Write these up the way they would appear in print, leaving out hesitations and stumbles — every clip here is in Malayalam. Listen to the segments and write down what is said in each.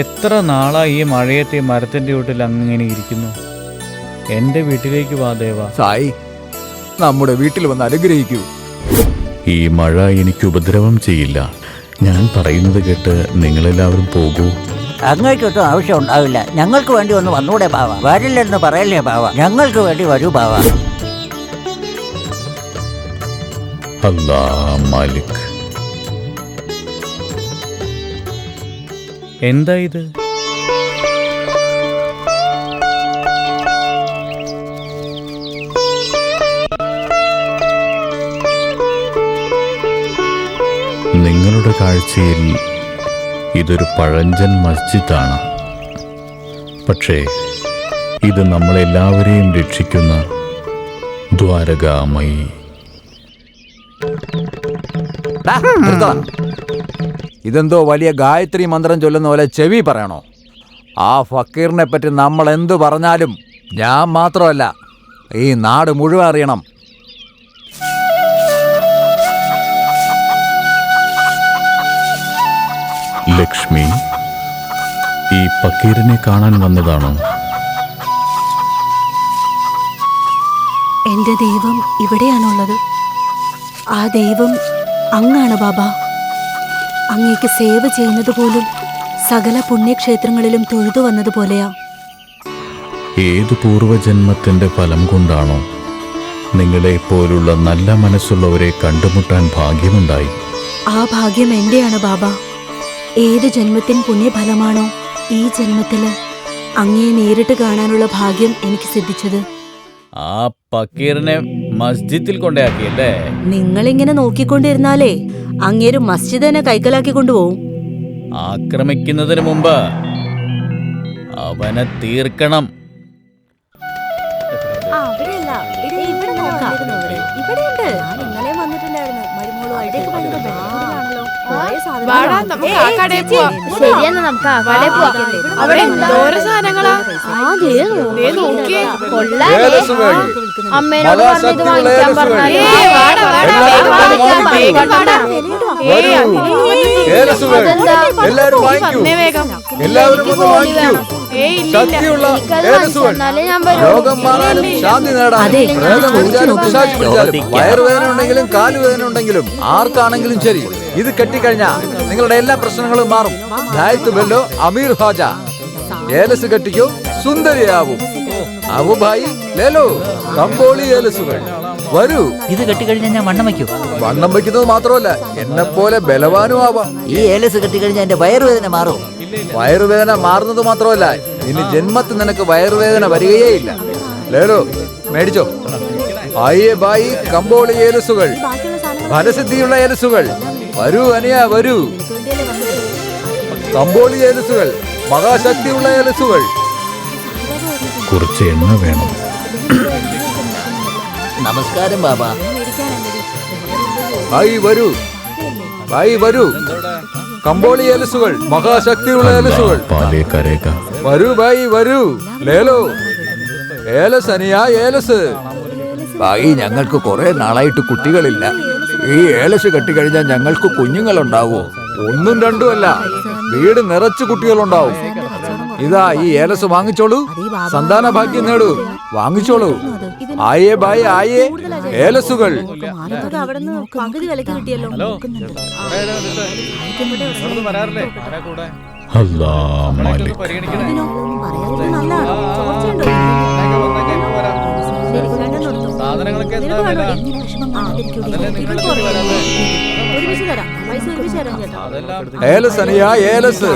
എത്ര നാളായി ഈ മഴയത്തെ മരത്തിൻ്റെ വീട്ടിൽ അങ്ങനെ ഇരിക്കുന്നു? എൻ്റെ വീട്ടിലേക്ക് വാ ദേവ. സായി, നമ്മുടെ വീട്ടിൽ വന്ന് അനുഗ്രഹിക്കൂ. ഈ മഴ എനിക്ക് ഉപദ്രവം ചെയ്യില്ല. ഞാൻ പറയുന്നത് കേട്ട് നിങ്ങളെല്ലാവരും പോകൂ. അങ്ങേക്കൊട്ടും ആവശ്യം ഉണ്ടാവില്ല. ഞങ്ങൾക്ക് വേണ്ടി ഒന്ന് വന്നൂടെ ബാവ? വരില്ലെന്ന് പറയല്ലേ ബാവ? ഞങ്ങൾക്ക് വേണ്ടി വരൂ ബാവ. അല്ലാ മാലിക്. എന്താ ഇത്? നിങ്ങളുടെ കാഴ്ചയിൽ ഇതൊരു പഴഞ്ചൻ മസ്ജിദാണ്. പക്ഷേ ഇത് നമ്മളെല്ലാവരെയും രക്ഷിക്കുന്ന ദ്വാരകാമയി. ഇതെന്തോ വലിയ ഗായത്രി മന്ത്രം ചൊല്ലുന്ന പോലെ ചെവി പറയണോ? ആ ഫക്കീറിനെ പറ്റി നമ്മൾ എന്തു പറഞ്ഞാലും ഞാൻ മാത്രമല്ല, ഈ നാട് മുഴുവൻ അറിയണം. ലക്ഷ്മി, ഈ ഫക്കീറിനെ കാണാൻ വന്നതാണോ? എന്റെ ദൈവം ഇവിടെയാണുള്ളത്. ആ ദൈവം അങ്ങാണ് ബാബ. അങ്ങേക്ക് സേവ ചെയ്യുന്നത് പോലും സകല പുണ്യക്ഷേത്രങ്ങളിലും തൊഴുതു വന്നതുപോലെയാ. ഏതു പൂർവജന്മത്തിന്റെ ഫലം കൊണ്ടാണോ നിങ്ങളെ പോലുള്ള നല്ല മനസ്സുള്ളവരെ കണ്ടുമുട്ടാൻ ഭാഗ്യമുണ്ടായി? ആ ഭാഗ്യം എന്റെയാണ് ബാബ. ഏത് ജന്മത്തിൻ പുണ്യഫലമാണോ ഈ ജന്മത്തില് അങ്ങയെ നേരിട്ട് കാണാനുള്ള ഭാഗ്യം എനിക്ക് സിദ്ധിച്ചത്. ആ ഫക്കീറിനെ മസ്ജിദിൽ കൊണ്ടാക്കിയല്ലേ? നിങ്ങളിങ്ങനെ നോക്കിക്കൊണ്ടിരുന്നാലേ അങ്ങേര് മസ്ജിദ് തന്നെ കൈക്കലാക്കി കൊണ്ടുപോകും. ആക്രമിക്കുന്നതിന് മുമ്പ് അവനെ തീർക്കണം. ശരിയെന്നാ നമുക്ക് ആ കടയിൽ പോവാം. അവിടെ എന്തോരം സാധനങ്ങളാ. നോക്കിയേ, കൊള്ളാലേ. അമ്മേനോട് പറഞ്ഞത് വാങ്ങിക്കാൻ പറഞ്ഞാലേ. വയറുവേദന ഉണ്ടെങ്കിലും കാലുവേദന ഉണ്ടെങ്കിലും ആർക്കാണെങ്കിലും ശരി, ഇത് കെട്ടിക്കഴിഞ്ഞാ നിങ്ങളുടെ എല്ലാ പ്രശ്നങ്ങളും മാറും. ബെല്ലോ അമീർ ഹാജ. ഏലസ് കെട്ടിക്കോ, സുന്ദരിയാവും. അബുഭായി ലേലോ കമ്പോളി ഏലസുകൾ. വരൂ. ഇത് കെട്ടിക്കഴിഞ്ഞാൽ ഞാൻ വണ്ണം വയ്ക്കൂ. വണ്ണം വയ്ക്കുന്നത് മാത്രമല്ല, എന്നെ പോലെ ബലവാനും ആവാം. ഈ ഏലസ് കെട്ടിക്കഴിഞ്ഞാൽ എന്റെ വയറുവേദന മാറും. വയറുവേദന മാറുന്നത് മാത്രമല്ല, ഇനി ജന്മത്തിൽ നിനക്ക് വയറുവേദന വരികയേ ഇല്ല. ലേലോ, മേടിച്ചോ. ആയേ ബായി കമ്പോളി ഏലസുകൾ, ഫലസിദ്ധിയുള്ള ഏലസുകൾ. വരൂ അനിയ, വരൂ. കമ്പോളി ഏലസുകൾ, മഹാശക്തിയുള്ള ഏലസുകൾ. കുറച്ച് എണ്ണ വേണം. നമസ്കാരം ബാബ. ബായി വരൂ, ബായി വരൂ. കമ്പോളി ഏലസുകൾ, മഹാശക്തിയുള്ള ഏലസുകൾ. പാലേ കരേക. വരൂ ബായി വരൂ. ലേലോ ഏലസ് അനിയ, ഏലസ്. ബായി, ഞങ്ങൾക്ക് കുറെ നാളായിട്ട് കുട്ടികളില്ല. ഈ ഏലസ് കെട്ടിക്കഴിഞ്ഞാൽ ഞങ്ങൾക്ക് കുഞ്ഞുങ്ങളുണ്ടാവോ? ഒന്നും രണ്ടും അല്ല, വീട് നിറച്ചു കുട്ടികളുണ്ടാവും. ഇതാ ഈ ഏലസ് വാങ്ങിച്ചോളൂ, സന്താന ഭാഗ്യം നേടൂ. വാങ്ങിച്ചോളൂ. ആയേ ബായി ആയേ ഏലസുകൾ. അല്ലാ മാലിക്. ഏലസ് അനിയ, ഏലസ്.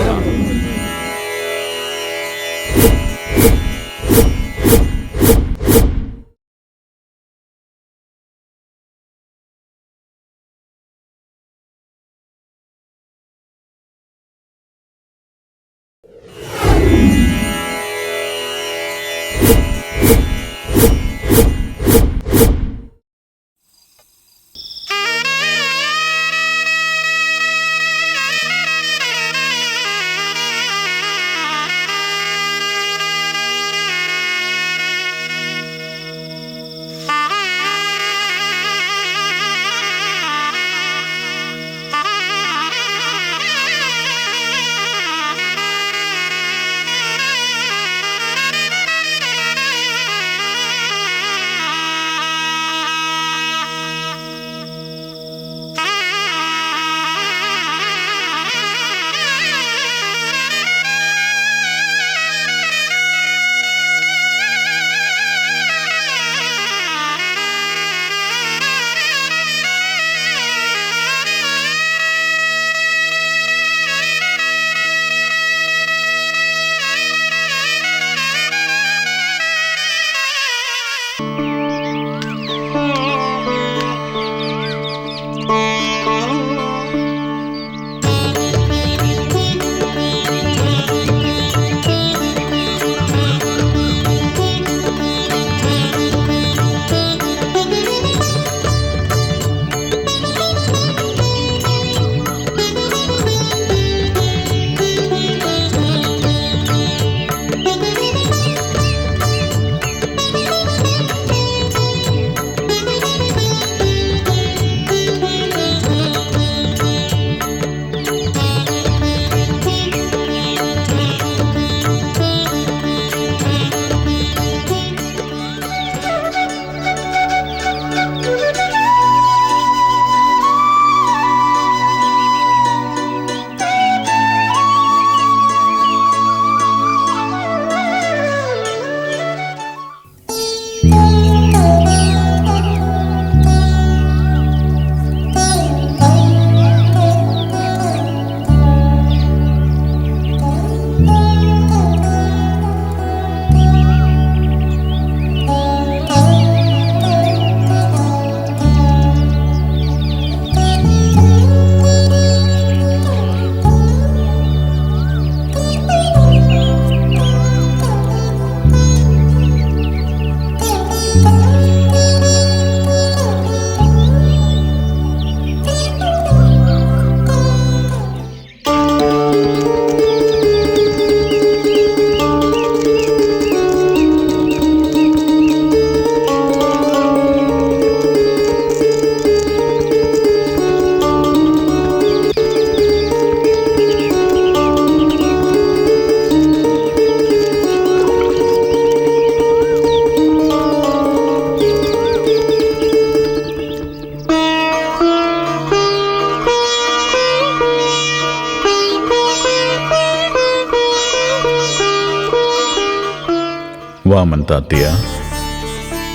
വാമൻ താത്തിയ.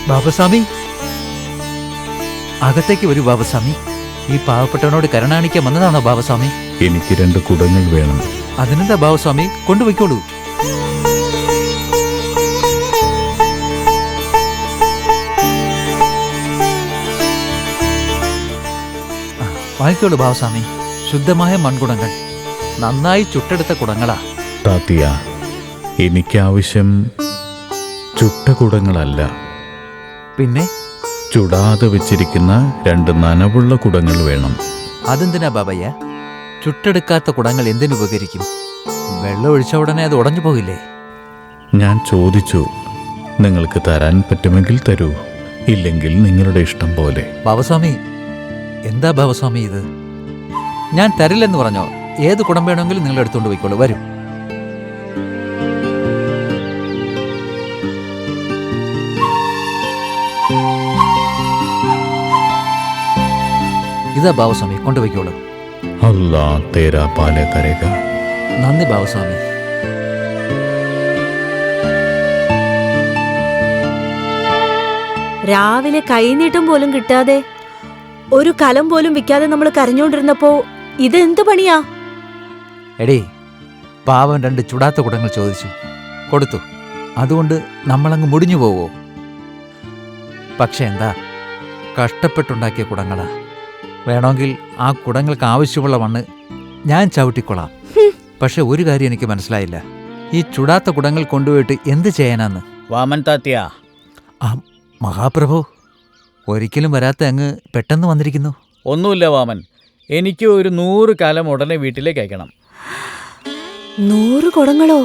ബാബസ്വാമി, അകത്തേക്ക് വരൂ ബാബസ്വാമി. ഈ പാവപ്പെട്ടവനോട് കരുണാണിക്കാൻ വന്നതാണോ ബാബസ്വാമി? എനിക്ക് 2 കുടങ്ങൾ വേണം. അതിനെന്താ ബാബസ്വാമി, കൊണ്ടുപോയിക്കോളൂ. വാങ്ങിക്കോളൂ ബാബസ്വാമി. ശുദ്ധമായ മൺകുടങ്ങൾ, നന്നായി ചുട്ടെടുത്ത കുടങ്ങളാ. താത്തിയ, എനിക്കാവശ്യം ചുട്ട കുടങ്ങളല്ല, പിന്നെ ചുടാതെ വെച്ചിരിക്കുന്ന 2 നനവുള്ള കുടങ്ങൾ വേണം. അതെന്തിനാ ബാബയ്യ? ചുട്ടെടുക്കാത്ത കുടങ്ങൾ എന്തിനുപകരിക്കും? വെള്ളം ഒഴിച്ച ഉടനെ അത് ഉടഞ്ഞു പോകില്ലേ? ഞാൻ ചോദിച്ചു, നിങ്ങൾക്ക് തരാൻ പറ്റുമെങ്കിൽ തരൂ, ഇല്ലെങ്കിൽ നിങ്ങളുടെ ഇഷ്ടം പോലെ. ബാബസ്വാമി, എന്താ ബാബസ്വാമി ഇത്? ഞാൻ തരില്ലെന്ന് പറഞ്ഞോ? ഏത് കുടം വേണമെങ്കിലും നിങ്ങൾ എടുത്തുകൊണ്ട് പോയിക്കോളൂ. വരൂ. ഇതാ ബാബസ്വാമി, കൊണ്ടുപോയിക്കോളൂ. അല്ലാ തേരാ പാല കരേഗ. നന്ദി ബാബസ്വാമി. രാവിലെ കൈനീട്ടം പോലും കിട്ടാതെ, ഒരു കലം പോലും വിൽക്കാതെ നമ്മൾ കരഞ്ഞോണ്ടിരുന്നപ്പോ ഇതെന്ത് പണിയാ? എടേ, പാവൻ 2 ചുടാത്ത കുടങ്ങൾ ചോദിച്ചു, കൊടുത്തു. അതുകൊണ്ട് നമ്മളങ്ങ് മുടിഞ്ഞു പോവോ? പക്ഷെ എന്താ, കഷ്ടപ്പെട്ടുണ്ടാക്കിയ കുടങ്ങളാ. വേണമെങ്കിൽ ആ കുടങ്ങൾക്ക് ആവശ്യമുള്ള മണ്ണ് ഞാൻ ചവിട്ടിക്കൊള്ളാം. പക്ഷെ ഒരു കാര്യം എനിക്ക് മനസ്സിലായില്ല, ഈ ചുടാത്ത കുടങ്ങൾ കൊണ്ടുപോയിട്ട് എന്ത് ചെയ്യാനാന്ന്? വാമൻ താത്തിയ, ആ മഹാപ്രഭു, ഒരിക്കലും വരാത്ത അങ്ങ് പെട്ടെന്ന് വന്നിരിക്കുന്നു. ഒന്നുമില്ല വാമൻ, എനിക്ക് ഒരു 100 കലം ഉടനെ വീട്ടിലേക്ക് അയക്കണം. 100 കുടങ്ങളോ?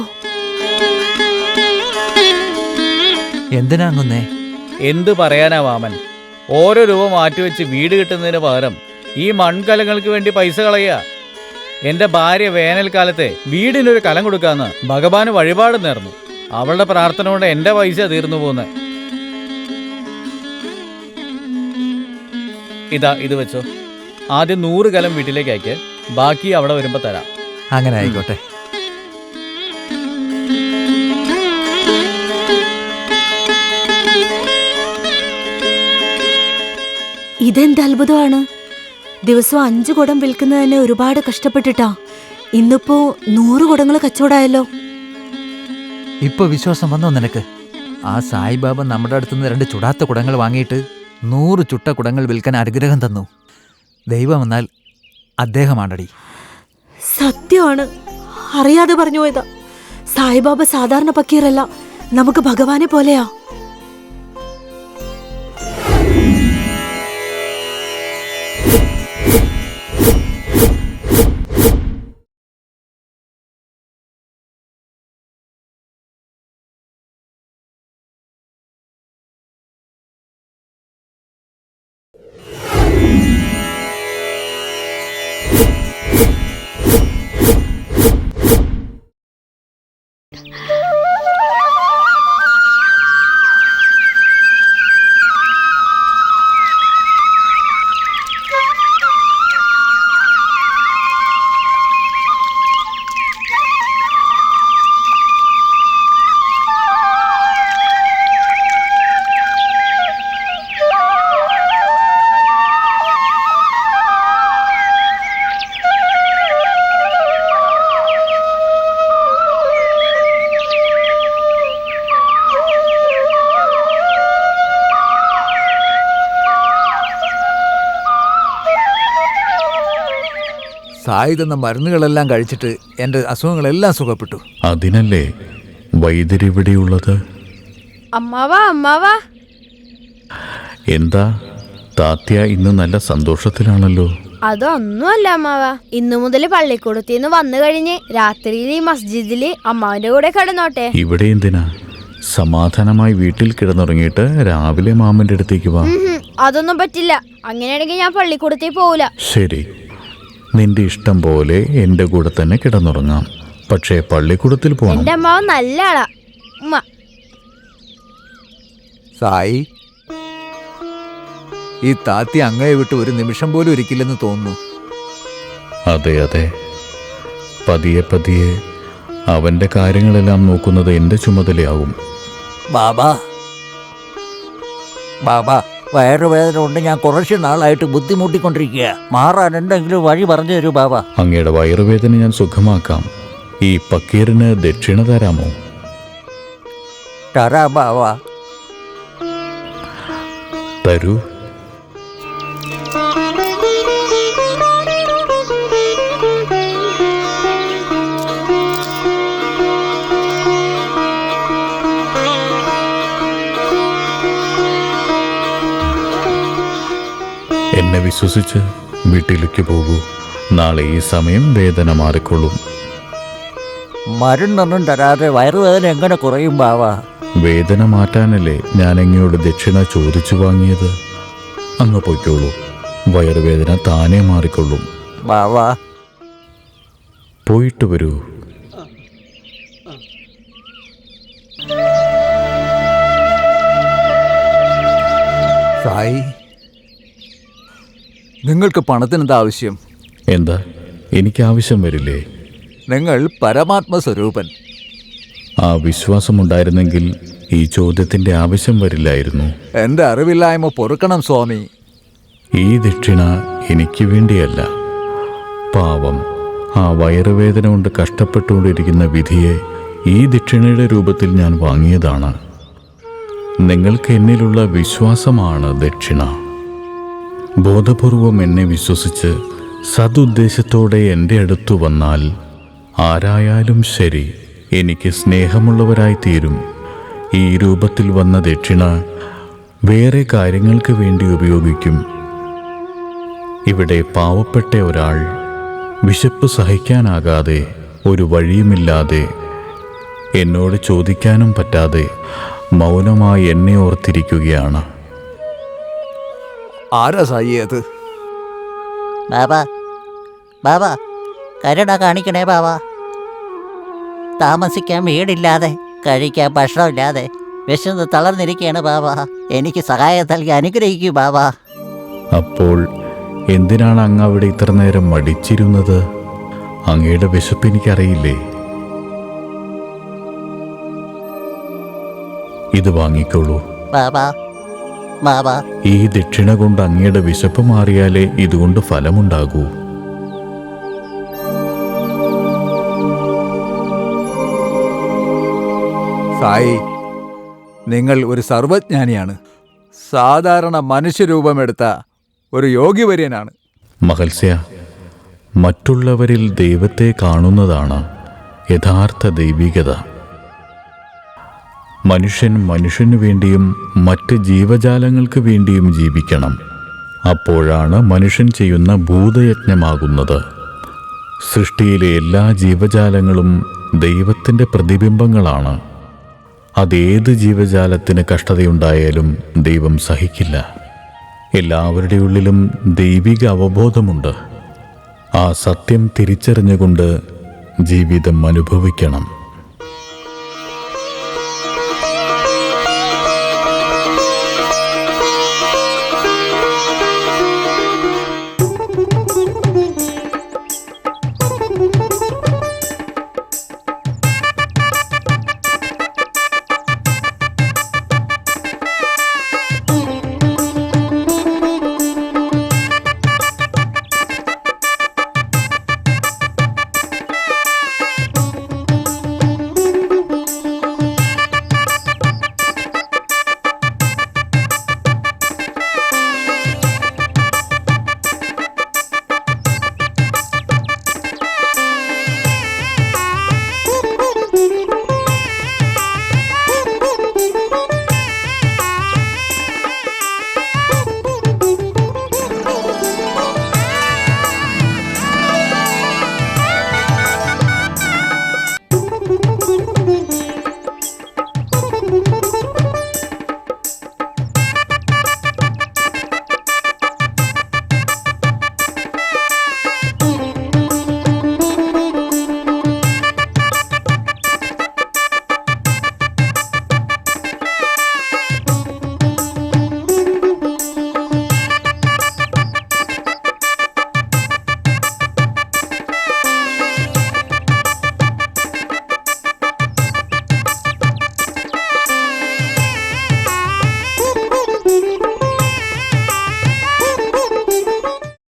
എന്തിനാ അങ്ങുന്നേ? എന്ത് പറയാനാ വാമൻ, ഓരോ രൂപ മാറ്റിവെച്ച് വീട് കിട്ടുന്നതിന് പകരം ഈ മൺകലങ്ങൾക്ക് വേണ്ടി പൈസ കളയുക. എൻ്റെ ഭാര്യ വേനൽക്കാലത്തെ വീടിനൊരു കലം കൊടുക്കാന്ന് ഭഗവാന് വഴിപാട് നേർന്നു. അവളുടെ പ്രാർത്ഥന കൊണ്ട് എൻ്റെ പൈസ തീർന്നു പോകുന്നത്. ഇത് വെച്ചോ. ആദ്യം 100 കലം വീട്ടിലേക്ക് അയക്ക്, ബാക്കി അവിടെ വരുമ്പോ തരാം. അങ്ങനെ ആയിക്കോട്ടെ. ഇതെന്ത് അത്ഭുതമാണ്! ദിവസവും 5 കുടം വിൽക്കുന്നത് തന്നെ ഒരുപാട് കഷ്ടപ്പെട്ടിട്ടാ. ഇന്നിപ്പോ 100 കുടങ്ങൾ കച്ചവടമായല്ലോ. ഇപ്പൊ വിശ്വാസം വന്നോ നിനക്ക്? ആ സായിബാബ നമ്മുടെ അടുത്തുനിന്ന് 2 ചുടാത്ത കുടങ്ങൾ വാങ്ങിയിട്ട് 100 ചുട്ട കുടങ്ങൾ വിൽക്കാൻ അനുഗ്രഹം തന്നു. ദൈവം എന്നാൽ അദ്ദേഹമാണടി. സത്യമാണ്, അറിയാതെ പറഞ്ഞു പോയതാ. സായിബാബ സാധാരണ പക്കീറല്ല, നമുക്ക് ഭഗവാനെ പോലെയാ. സായി തന്ന മരുന്നുകളെല്ലാം കഴിച്ചിട്ട് എൻ്റെ അസുഖങ്ങളെല്ലാം സുഖപ്പെട്ടു. അതിനല്ലേ വൈദ്യരിവിടെയുള്ളത്. അമ്മാവാ, എന്താ താത്യ ഇന്ന് നല്ല സന്തോഷത്തിലാണല്ലോ. അതൊന്നുമല്ല അമ്മാവ, ഇന്നു മുതൽ പള്ളിക്കൂടത്തിന്ന് വന്നു കഴിഞ്ഞ് രാത്രിയിൽ ഈ മസ്ജിദില് അമ്മാവിന്റെ കൂടെ കിടന്നോട്ടെ. ഇവിടെ എന്തിനാ? സമാധാനമായി വീട്ടിൽ കിടന്നുറങ്ങിയിട്ട് രാവിലെ മാമന്റെ അടുത്തേക്ക് വാ. അതൊന്നും പറ്റില്ല. അങ്ങനെയാണെങ്കിൽ ഞാൻ പള്ളിക്കൂടത്തിൽ പോവില്ല. ശരി, നിന്റെ ഇഷ്ടം പോലെ എന്റെ കൂടെ തന്നെ കിടന്നുറങ്ങാം. പക്ഷേ പള്ളിക്കൂടത്തിൽ പോകണം. എന്റെ അമ്മാവ് നല്ല ആളാ. സായി, ഈ താത്തി അങ്ങയെ വിട്ട് ഒരു നിമിഷം പോലും ഇരിക്കില്ലെന്ന് തോന്നുന്നു. അതെ അതെ, പതിയെ പതിയെ അവന്റെ കാര്യങ്ങളെല്ലാം നോക്കുന്നത് എന്റെ ചുമതലയാവും. ബാബാ ബാബാ, വയറുവേദന കൊണ്ട് ഞാൻ കുറച്ച് നാളായിട്ട് ബുദ്ധിമുട്ടിക്കൊണ്ടിരിക്കുക. മാറാൻ എന്തെങ്കിലും വഴി പറഞ്ഞു തരൂ ബാബാ. അങ്ങയുടെ വയറുവേദന ഞാൻ സുഖമാക്കാം. ഈ പക്കീറിന് ദക്ഷിണ തരാമോ? തരാം ബാബാ. തരൂ. എന്നെ വിശ്വസിച്ച് വീട്ടിലേക്ക് പോകൂ. നാളെ ഈ സമയം വേദന മാറിക്കൊള്ളും. മരുന്നൊന്നും തരാതെ വയറുവേദന എങ്ങനെ കുറയും ബാബാ? വേദന മാറ്റാനല്ലേ ഞാൻ അങ്ങയോട് ദക്ഷിണ ചോദിച്ചു വാങ്ങിയത്. അങ്ങ് പൊയ്ക്കോളൂ, വയറുവേദന താനേ മാറിക്കൊള്ളും. ബാബാ, പോയിട്ട് വരൂ. സായി, നിങ്ങൾക്ക് പണത്തിനെന്താ ആവശ്യം? എന്താ, എനിക്ക് ആവശ്യം വരില്ലേ? നിങ്ങൾ പരമാത്മസ്വരൂപൻ. ആ വിശ്വാസമുണ്ടായിരുന്നെങ്കിൽ ഈ ചോദ്യത്തിൻ്റെ ആവശ്യം വരില്ലായിരുന്നു. എൻ്റെ അറിവില്ലായ്മ പൊറുക്കണം സ്വാമി. ഈ ദക്ഷിണ എനിക്ക് വേണ്ടിയല്ല. പാവം ആ വയറുവേദന കൊണ്ട് കഷ്ടപ്പെട്ടുകൊണ്ടിരിക്കുന്ന വിധിയെ ഈ ദക്ഷിണയുടെ രൂപത്തിൽ ഞാൻ വാങ്ങിയതാണ്. നിങ്ങൾക്ക് എന്നിലുള്ള വിശ്വാസമാണ് ദക്ഷിണ. ബോധപൂർവം എന്നെ വിശ്വസിച്ച് സതുദ്ദേശത്തോടെ എൻ്റെ അടുത്തു വന്നാൽ ആരായാലും ശരി എനിക്ക് സ്നേഹമുള്ളവരായി തീരും. ഈ രൂപത്തിൽ വന്ന ദക്ഷിണ വേറെ കാര്യങ്ങൾക്ക് വേണ്ടി ഉപയോഗിക്കും. ഇവിടെ പാവപ്പെട്ട ഒരാൾ വിശപ്പ് സഹിക്കാനാകാതെ, ഒരു വഴിയുമില്ലാതെ, എന്നോട് ചോദിക്കാനും പറ്റാതെ മൗനമായി എന്നെ ഓർത്തിരിക്കുകയാണ്. ആരാ സായി അത്? ബാബാ ബാബാ, കരുണ കാണിക്കണേ ബാബാ. താമസിക്കാൻ വീടില്ലാതെ, കഴിക്കാൻ ഭക്ഷണമില്ലാതെ വിശന്ന് തളർന്നിരിക്കുകയാണ് ബാബാ. എനിക്ക് സഹായം നൽകി അനുഗ്രഹിക്കൂ ബാബാ. അപ്പോൾ എന്തിനാണ് അങ്ങ് അവിടെ ഇത്ര നേരം മടിച്ചിരുന്നത്? അങ്ങയുടെ വിശപ്പ് എനിക്കറിയില്ലേ? ഇത് വാങ്ങിക്കോളൂ. ബാബാ ബാബാ, ഈ ദക്ഷിണ കൊണ്ട് അങ്ങയുടെ വിശപ്പ് മാറിയാലേ ഇതുകൊണ്ട് ഫലമുണ്ടാകൂ. സായി, നിങ്ങൾ ഒരു സർവജ്ഞാനിയാണ്. സാധാരണ മനുഷ്യരൂപമെടുത്ത ഒരു യോഗിവര്യനാണ്. മഹൽസ്യ, മറ്റുള്ളവരിൽ ദൈവത്തെ കാണുന്നതാണ് യഥാർത്ഥ ദൈവികത. മനുഷ്യൻ മനുഷ്യനു വേണ്ടിയും മറ്റ് ജീവജാലങ്ങൾക്ക് വേണ്ടിയും ജീവിക്കണം. അപ്പോഴാണ് മനുഷ്യൻ ചെയ്യുന്ന ഭൂതയജ്ഞമാകുന്നത്. സൃഷ്ടിയിലെ എല്ലാ ജീവജാലങ്ങളും ദൈവത്തിൻ്റെ പ്രതിബിംബങ്ങളാണ്. അതേത് ജീവജാലത്തിന് കഷ്ടതയുണ്ടായാലും ദൈവം സഹിക്കില്ല. എല്ലാവരുടെ ഉള്ളിലും ദൈവിക അവബോധമുണ്ട്. ആ സത്യം തിരിച്ചറിഞ്ഞുകൊണ്ട് ജീവിതം അനുഭവിക്കണം.